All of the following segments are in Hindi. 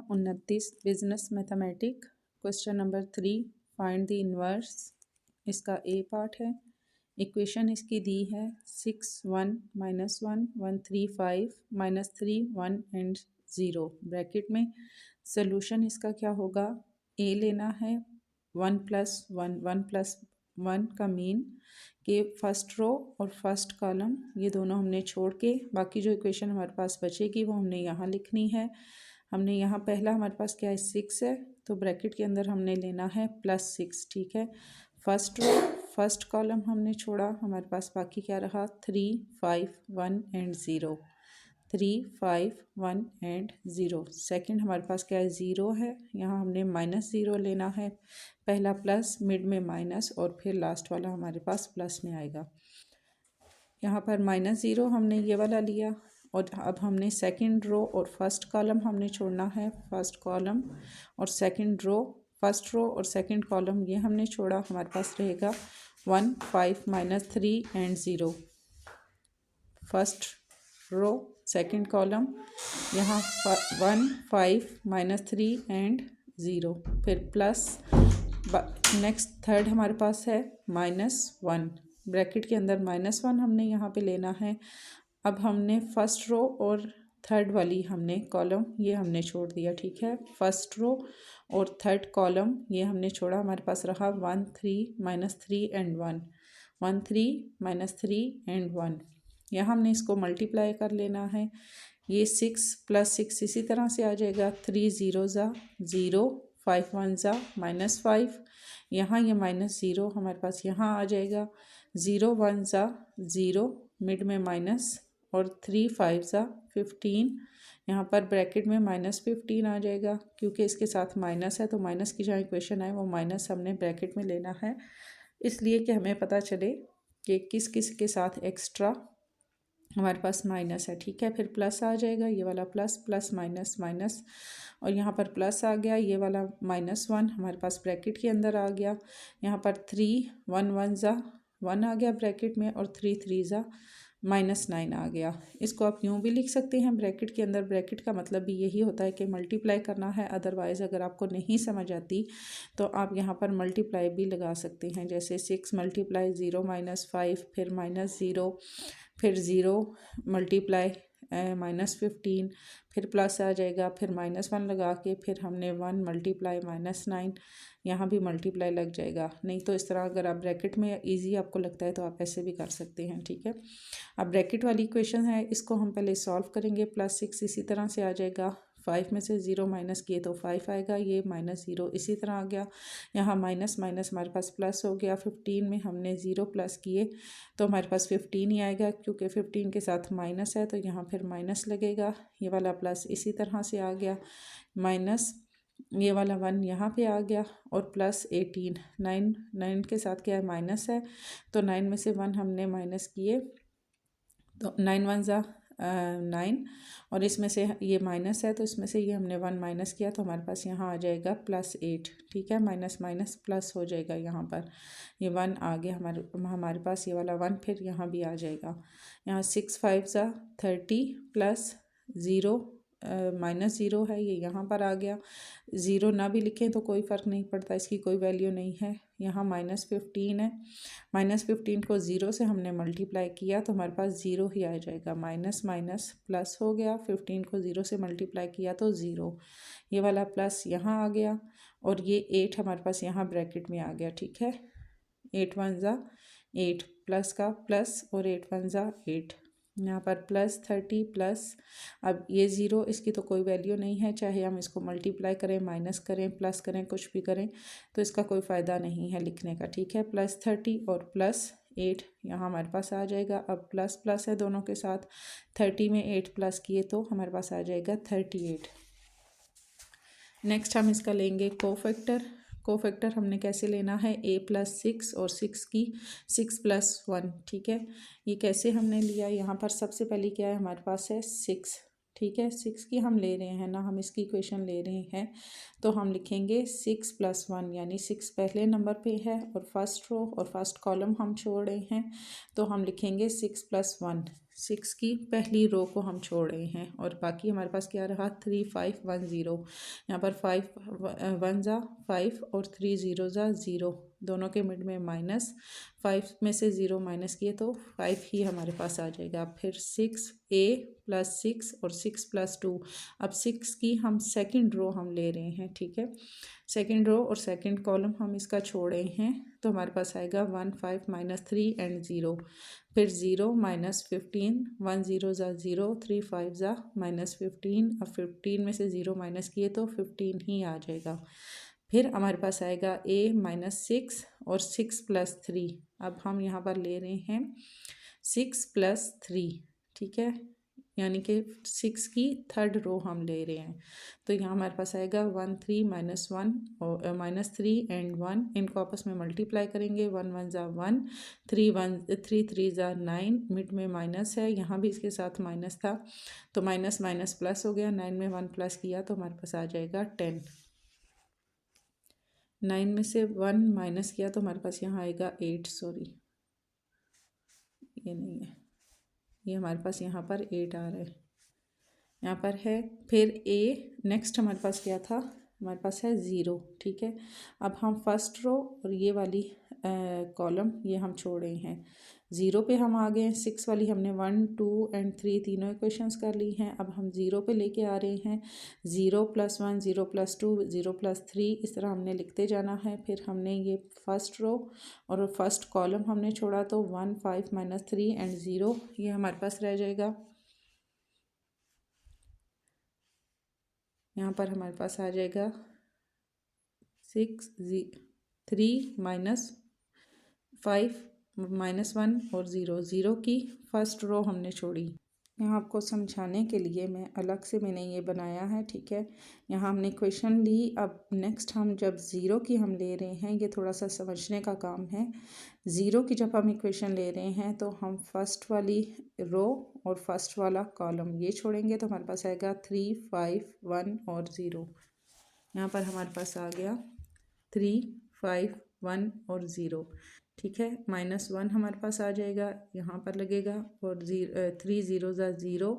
29 business mathematic question number 3 find the inverse. इसका ए पार्ट है। इक्वेशन इसकी दी है 6 1 -1 1 3 5 -3 1 एंड 0 ब्रैकेट में। सोल्यूशन इसका क्या होगा, ए लेना है 1 + 1 1 + 1 का मीन के फर्स्ट रो और फर्स्ट कॉलम ये दोनों हमने छोड़ के बाकी जो इक्वेशन हमारे पास बचेगी वो हमने यहाँ लिखनी है। हमने यहाँ पहला हमारे पास क्या है 6 है, तो ब्रैकेट के अंदर हमने लेना है +6। ठीक है, फर्स्ट रो फर्स्ट कॉलम हमने छोड़ा, हमारे पास बाकी क्या रहा 3 5 1 एंड 0 3 5 1 एंड 0। सेकंड हमारे पास क्या है 0 है, यहाँ हमने -0 लेना है, पहला प्लस मिड में माइनस और फिर लास्ट वाला हमारे पास प्लस में आएगा। यहाँ पर -0 हमने ये वाला लिया और अब हमने सेकंड रो और फर्स्ट कॉलम हमने छोड़ना है, फर्स्ट कॉलम और सेकंड रो, फर्स्ट रो और सेकंड कॉलम ये हमने छोड़ा, हमारे पास रहेगा 1 5 -3 and 0। First row second column यहाँ 1 5 -3 एंड 0, फिर प्लस नेक्स्ट थर्ड हमारे पास है -1, ब्रैकेट के अंदर -1 हमने यहाँ पे लेना है। अब हमने फर्स्ट रो और थर्ड वाली हमने कॉलम ये हमने छोड़ दिया। ठीक है, फर्स्ट रो और थर्ड कॉलम ये हमने छोड़ा, हमारे पास रहा 1 3 -3 एंड 1 1 3 -3 एंड 1। यहाँ हमने इसको मल्टीप्लाई कर लेना है, ये 6 + 6 इसी तरह से आ जाएगा, 3 0 ज़ा 0 5 1 ज़ा -5, यहाँ ये -0 हमारे पास यहाँ आ जाएगा, 0 1 ज़ा 0 मिड में माइनस और 3 5 ज़ा 15, यहाँ पर ब्रैकेट में -15 आ जाएगा, क्योंकि इसके साथ माइनस है तो माइनस की जहाँ इक्वेशन है वो माइनस हमने ब्रैकेट में लेना है, इसलिए कि हमें पता चले कि किस किस के साथ एक्स्ट्रा हमारे पास माइनस है। ठीक है, फिर प्लस आ जाएगा, ये वाला प्लस प्लस माइनस माइनस और यहाँ पर प्लस आ गया, ये वाला -1 हमारे पास ब्रैकेट के अंदर आ गया, यहाँ पर 3 1 1 ज़ा 1 आ गया ब्रैकेट में और 3 3 ज़ा -9 आ गया। इसको आप यूँ भी लिख सकते हैं ब्रैकेट के अंदर, ब्रैकेट का मतलब भी यही होता है कि मल्टीप्लाई करना है, अदरवाइज़ अगर आपको नहीं समझ आती तो आप यहाँ पर मल्टीप्लाई भी लगा सकते हैं, जैसे 6 × 0 -5 फिर -0 फिर 0 मल्टीप्लाई -15 फिर प्लस आ जाएगा, फिर -1 लगा के फिर हमने 1 मल्टीप्लाई -9, यहाँ भी मल्टीप्लाई लग जाएगा। नहीं तो इस तरह अगर आप ब्रैकेट में इजी आपको लगता है तो आप ऐसे भी कर सकते हैं। ठीक है, अब ब्रैकेट वाली इक्वेशन है, इसको हम पहले सॉल्व करेंगे। +6 इसी तरह से आ जाएगा, 5 में से 0 माइनस किए तो 5 आएगा, ये -0 इसी तरह आ गया, यहाँ माइनस माइनस हमारे पास प्लस हो गया, 15 में हमने 0 प्लस किए तो हमारे पास 15 ही आएगा, क्योंकि 15 के साथ माइनस है तो यहाँ फिर माइनस लगेगा, ये वाला प्लस इसी तरह से आ गया, माइनस ये वाला 1 यहाँ पे आ गया और प्लस 18 9 के साथ क्या है माइनस है, तो 9 में से 1 हमने माइनस किए तो 9 1 ज़ा 9 और इसमें से ये माइनस है तो इसमें से ये हमने 1 माइनस किया तो हमारे पास यहाँ आ जाएगा +8। ठीक है, माइनस माइनस प्लस हो जाएगा, यहाँ पर ये 1 आ गया हमारे पास, ये वाला 1 फिर यहाँ भी आ जाएगा, यहाँ 6 5 ज़ा 30 प्लस 0 -0 है, ये यहाँ पर आ गया, 0 ना भी लिखें तो कोई फ़र्क नहीं पड़ता, इसकी कोई वैल्यू नहीं है, यहाँ -15 है, -15 को 0 से हमने मल्टीप्लाई किया तो हमारे पास 0 ही आ जाएगा, माइनस माइनस प्लस हो गया, 15 को 0 से मल्टीप्लाई किया तो 0, ये वाला प्लस यहाँ आ गया और ये 8 हमारे पास यहाँ ब्रैकेट में आ गया। ठीक है, 8 1 ज़ा 8 प्लस का प्लस और 8 1 ज़ा 8, यहाँ पर +30 प्लस, अब ये 0 इसकी तो कोई वैल्यू नहीं है, चाहे हम इसको मल्टीप्लाई करें माइनस करें प्लस करें कुछ भी करें तो इसका कोई फ़ायदा नहीं है लिखने का। ठीक है, +30 और +8 यहाँ हमारे पास आ जाएगा, अब प्लस प्लस है दोनों के साथ, 30 में 8 प्लस किए तो हमारे पास आ जाएगा 38। नेक्स्ट हम इसका लेंगे कोफैक्टर हमने कैसे लेना है, a + 6 और 6 की 6 + 1। ठीक है, ये कैसे हमने लिया, यहाँ पर सबसे पहले क्या है हमारे पास है 6। ठीक है। 6 की हम ले रहे हैं ना, हम इसकी इक्वेशन ले रहे हैं, तो हम लिखेंगे 6 + 1 यानी 6 पहले नंबर पे है और फर्स्ट रो और फर्स्ट कॉलम हम छोड़ रहे हैं, तो हम लिखेंगे 6 + 1। 6 की पहली रो को हम छोड़ रहे हैं और बाकी हमारे पास क्या रहा 3 5 1 0। यहाँ पर 5 1 ज़ा 5 और 3 0 ज़ा 0, दोनों के मिड में माइनस, 5 में से 0 माइनस किए तो 5 ही हमारे पास आ जाएगा। फिर 6a + 6 और 6 + 2। अब 6 की हम सेकंड रो हम ले रहे हैं, ठीक है। सेकंड रो और सेकंड कॉलम हम इसका छोड़ रहे हैं, तो हमारे पास आएगा 1 5 -3 एंड 0। फिर 0 -15, 1 0 ज़ा 0, 3 5 ज़ा -15। अब 15 में से 0 माइनस किए तो 15 ही आ जाएगा। फिर हमारे पास आएगा a -6 और 6 + 3। अब हम यहाँ पर ले रहे हैं 6 + 3, ठीक है, यानी कि 6 की थर्ड रो हम ले रहे हैं, तो यहाँ हमारे पास आएगा 1 3 -1 और -3 एंड 1, इनको आपस में मल्टीप्लाई करेंगे, 1 1 ज़ा 1, 3 3 ज़ा 9, मिड में माइनस है, यहाँ भी इसके साथ माइनस था तो माइनस माइनस प्लस हो गया, 9 में 1 प्लस किया तो हमारे पास आ जाएगा 10। 9 में से 1 माइनस किया तो हमारे पास यहाँ आएगा 8, सॉरी ये नहीं है, ये हमारे पास यहाँ पर 8 आ रहा है, यहाँ पर है। फिर a नेक्स्ट हमारे पास क्या था, हमारे पास है 0, ठीक है। अब हम फर्स्ट रो और ये वाली कॉलम ये हम छोड़ रहे हैं, 0 पे हम आ गए हैं। 6 वाली हमने 1 2 एंड 3 तीनों इक्वेशंस कर ली हैं, अब हम 0 पे लेके आ रहे हैं। 0 + 1 0 + 2 0 + 3 इस तरह हमने लिखते जाना है। फिर हमने ये फर्स्ट रो और फर्स्ट कॉलम हमने छोड़ा, तो 1 5 -3 एंड 0 ये हमारे पास रह जाएगा। यहाँ पर हमारे पास आ जाएगा 6 3 -5 -1 और 0 0 की फर्स्ट रो हमने छोड़ी। यहाँ आपको समझाने के लिए अलग से मैंने ये बनाया है, ठीक है। यहाँ हमने इक्वेशन ली, अब नेक्स्ट हम जब 0 की हम ले रहे हैं, ये थोड़ा सा समझने का काम है। 0 की जब हम इक्वेशन ले रहे हैं तो हम फर्स्ट वाली रो और फर्स्ट वाला कॉलम ये छोड़ेंगे, तो हमारे पास आएगा 3 5 1 और 0। यहाँ पर हमारे पास आ गया 3 5 1 और 0, ठीक है। -1 हमारे पास आ जाएगा, यहाँ पर लगेगा, और 3 0 ज़ा 0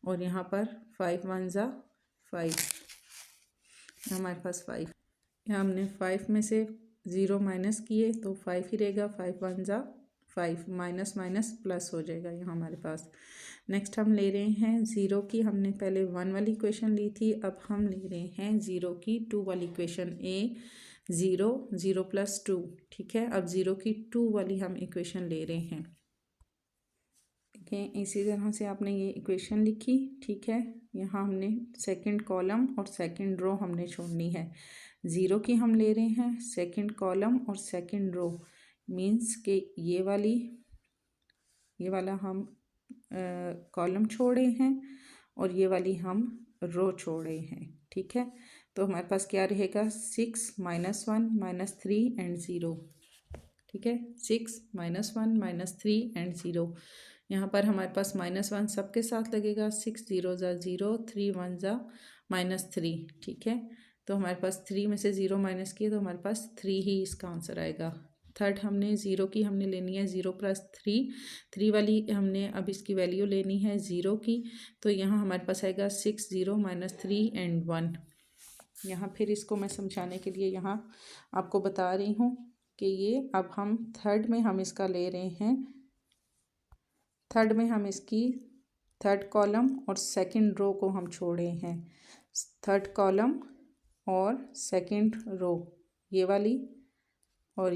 और यहाँ पर 5 1 ज़ा 5, हमारे पास 5। यहाँ हमने 5 में से 0 माइनस किए तो 5 ही रहेगा, 5 1 ज़ा 5, माइनस माइनस प्लस हो जाएगा यहाँ हमारे पास। नेक्स्ट हम ले रहे हैं 0 की, हमने पहले 1 वाली इक्वेशन ली थी, अब हम ले रहे हैं 0 की 2 वाली इक्वेशन। a 0 0 + 2, ठीक है। अब 0 की 2 वाली हम इक्वेशन ले रहे हैं, ठीक है। इसी तरह से आपने ये इक्वेशन लिखी, ठीक है। यहाँ हमने सेकंड कॉलम और सेकंड रो हमने छोड़नी है। 0 की हम ले रहे हैं सेकंड कॉलम और सेकंड रो, मीन्स के ये वाला हम कॉलम छोड़ रहे हैं और ये वाली हम रो छोड़ रहे हैं, ठीक है। तो हमारे पास क्या रहेगा 6 -1 -3 एंड 0, ठीक है। 6 -1 -3 एंड 0, यहाँ पर हमारे पास -1 सबके साथ लगेगा, 6 0 ज़ा 0, 3 1 ज़ा -3, ठीक है। तो हमारे पास 3 में से 0 माइनस किए तो हमारे पास 3 ही इसका आंसर आएगा। थर्ड हमने 0 की हमने लेनी है 0 + 3, 3 वाली हमने अब इसकी वैल्यू लेनी है 0 की, तो यहाँ हमारे पास आएगा 6 0 -3 एंड 1। यहाँ फिर इसको मैं समझाने के लिए यहाँ आपको बता रही हूँ कि ये अब हम थर्ड में हम इसका ले रहे हैं, थर्ड में हम इसकी थर्ड कॉलम और सेकंड रो को हम छोड़े हैं। थर्ड कॉलम और सेकंड रो ये वाली और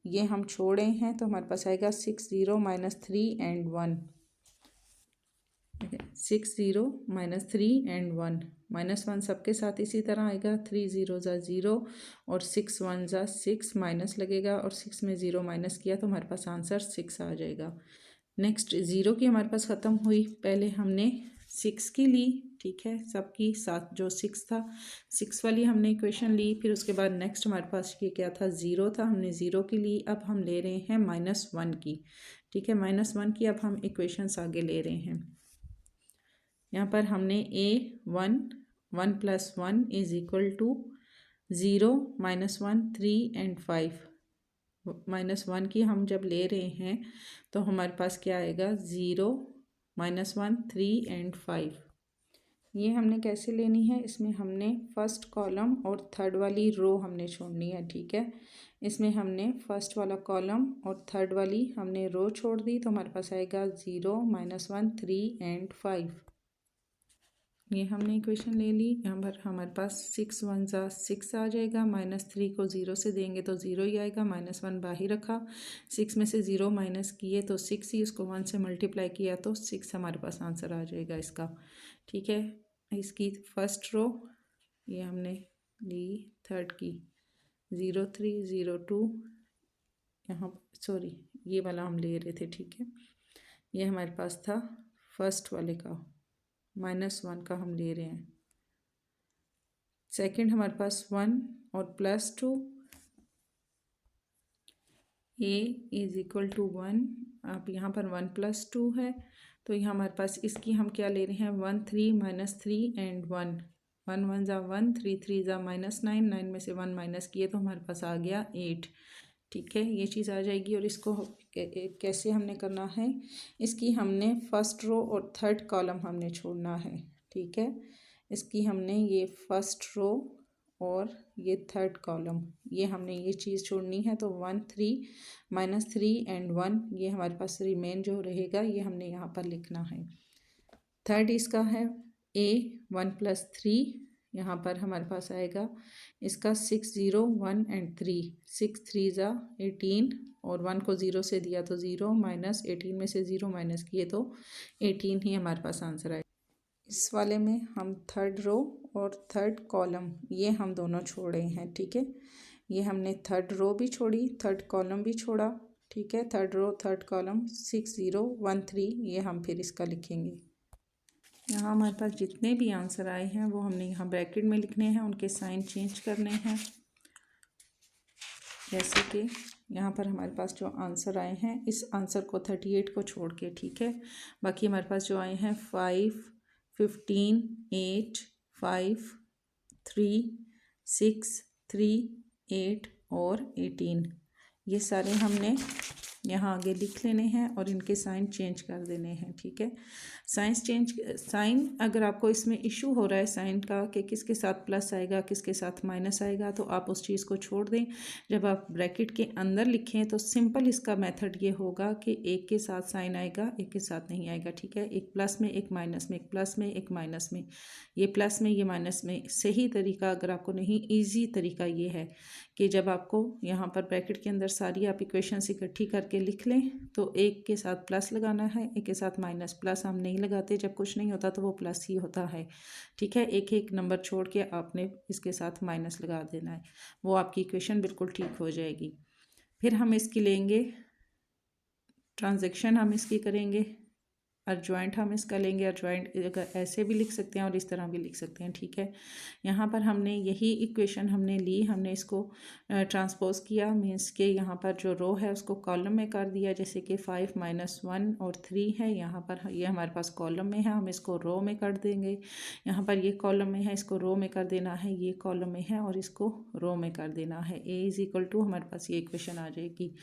ये हम छोड़े हैं, तो हमारे पास आएगा 6 0 -3 एंड 1, 6 0 -3 एंड 1, -1 सबके साथ इसी तरह आएगा, 3 0 ज़ा 0 और 6 1 ज़ा 6, माइनस लगेगा और 6 में 0 माइनस किया तो हमारे पास आंसर 6 आ जाएगा। नेक्स्ट 0 की हमारे पास ख़त्म हुई, पहले हमने 6 की ली, ठीक है। सबकी साथ जो 6 था, 6 वाली हमने इक्वेशन ली, फिर उसके बाद नेक्स्ट हमारे पास ये क्या था 0 था, हमने 0 की ली। अब हम ले रहे हैं -1 की, ठीक है। -1 की अब हम इक्वेशंस आगे ले रहे हैं। यहाँ पर हमने A1 1 + 1 = 0 -1 3 एंड 5 -1 की हम जब ले रहे हैं तो हमारे पास क्या आएगा 0 -1 3 एंड 5। ये हमने कैसे लेनी है, इसमें हमने फर्स्ट कॉलम और थर्ड वाली रो हमने छोड़नी है, ठीक है। इसमें हमने फर्स्ट वाला कॉलम और थर्ड वाली हमने रो छोड़ दी तो हमारे पास आएगा 0 -1 3 एंड 5। ये हमने इक्वेशन ले ली। यहाँ पर हमारे पास 6 1 ज़ा 6 आ जाएगा, -3 को 0 से देंगे तो 0 ही आएगा, -1 बाहर रखा, 6 में से 0 माइनस किए तो 6 ही, उसको 1 से मल्टीप्लाई किया तो 6 हमारे पास आंसर आ जाएगा इसका, ठीक है। इसकी फर्स्ट रो ये हमने ली, थर्ड की 0 3 0 2, यहाँ सॉरी ये वाला हम ले रहे थे, ठीक है। ये हमारे पास था फर्स्ट वाले का, -1 का हम ले रहे हैं। सेकंड हमारे पास 1 और +2, A = 1। अब यहाँ पर 1 + 2 है तो यहाँ हमारे पास इसकी हम क्या ले रहे हैं 1 3 -3 एंड 1 1 1 ज़ा 1 3 3 ज़ा -9, 9 में से 1 माइनस किए तो हमारे पास आ गया 8, ठीक है। ये चीज़ आ जाएगी। और इसको कैसे हमने करना है, इसकी हमने फर्स्ट रो और थर्ड कॉलम हमने छोड़ना है, ठीक है। इसकी हमने ये फर्स्ट रो और ये थर्ड कॉलम, ये हमने ये चीज़ छोड़नी है तो 1 3 -3 एंड 1 ये हमारे पास रिमेन जो रहेगा ये हमने यहाँ पर लिखना है। थर्ड इसका है A 1 + 3, यहाँ पर हमारे पास आएगा इसका 6 0 1 एंड 3, 6 3 ज़ा 18 और 1 को 0 से दिया तो 0, -18 में से 0 माइनस किए तो 18 ही हमारे पास आंसर आएगा। इस वाले में हम थर्ड रो और थर्ड कॉलम ये हम दोनों छोड़े हैं, ठीक है। ये हमने थर्ड रो भी छोड़ी, थर्ड कॉलम भी छोड़ा, ठीक है। थर्ड रो थर्ड कॉलम 6 0 1 3 ये हम फिर इसका लिखेंगे। यहाँ हमारे पास जितने भी आंसर आए हैं वो हमने यहाँ ब्रैकेट में लिखने हैं, उनके साइन चेंज करने हैं। जैसे कि यहाँ पर हमारे पास जो आंसर आए हैं इस आंसर को 38 को छोड़ के, ठीक है। बाकी हमारे पास जो आए हैं 5 15 8 5 3 6 3 8 और 18 ये सारे हमने यहाँ आगे लिख लेने हैं और इनके साइन चेंज कर देने हैं, ठीक है। साइन अगर आपको इसमें इशू हो रहा है साइन का कि किसके साथ प्लस आएगा किसके साथ माइनस आएगा तो आप उस चीज़ को छोड़ दें। जब आप ब्रैकेट के अंदर लिखें तो सिंपल इसका मेथड ये होगा कि एक के साथ साइन आएगा एक के साथ नहीं आएगा, ठीक है। एक प्लस में एक माइनस में, एक प्लस में एक माइनस में, ये प्लस में ये माइनस में। सही तरीका अगर आपको नहीं, ईजी तरीका ये है कि जब आपको यहाँ पर ब्रैकेट के अंदर सारी आप इक्वेशंस इकट्ठी करके लिख लें तो एक के साथ प्लस लगाना है, एक के साथ माइनस। प्लस हम नहीं लगाते, जब कुछ नहीं होता तो वो प्लस ही होता है, ठीक है। एक एक नंबर छोड़ के आपने इसके साथ माइनस लगा देना है, वो आपकी इक्वेशन बिल्कुल ठीक हो जाएगी। फिर हम इसकी लेंगे ट्रांजैक्शन, हम इसकी करेंगे अर्जॉइंट, हम इसका लेंगे अर्जॉइंट। अगर ऐसे भी लिख सकते हैं और इस तरह भी लिख सकते हैं, ठीक है। यहाँ पर हमने यही इक्वेशन हमने ली, हमने इसको ट्रांसपोज किया, मीन्स के यहाँ पर जो रो है उसको कॉलम में कर दिया। जैसे कि 5 -1 और 3 है, यहाँ पर ये हमारे पास कॉलम में है, हम इसको रो में कर देंगे। यहाँ पर ये कॉलम में है, इसको रो में कर देना है, ये कॉलम में है और इसको रो में कर देना है। A = हमारे पास ये इक्वेशन आ जाएगी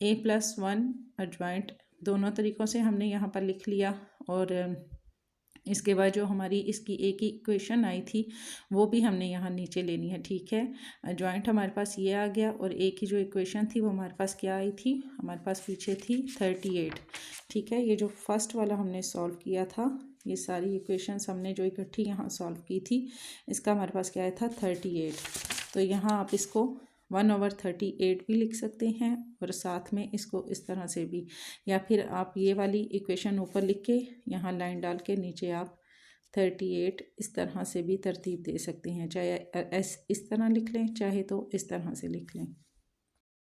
A + 1 अर्जॉइंट। दोनों तरीक़ों से हमने यहाँ पर लिख लिया। और इसके बाद जो हमारी इसकी एक ही इक्वेशन आई थी वो भी हमने यहाँ नीचे लेनी है, ठीक है। जॉइंट हमारे पास ये आ गया और एक ही जो इक्वेशन थी वो हमारे पास क्या आई थी, हमारे पास पीछे थी 38, ठीक है। ये जो फर्स्ट वाला हमने सॉल्व किया था, ये सारी इक्वेशंस हमने जो इकट्ठी यहाँ सॉल्व की थी, इसका हमारे पास क्या आया था 38। तो यहाँ आप इसको 1/38 भी लिख सकते हैं और साथ में इसको इस तरह से भी, या फिर आप ये वाली इक्वेशन ऊपर लिख के यहाँ लाइन डाल के नीचे आप 38 इस तरह से भी तरतीब दे सकते हैं। चाहे इस तरह लिख लें चाहे तो इस तरह से लिख लें।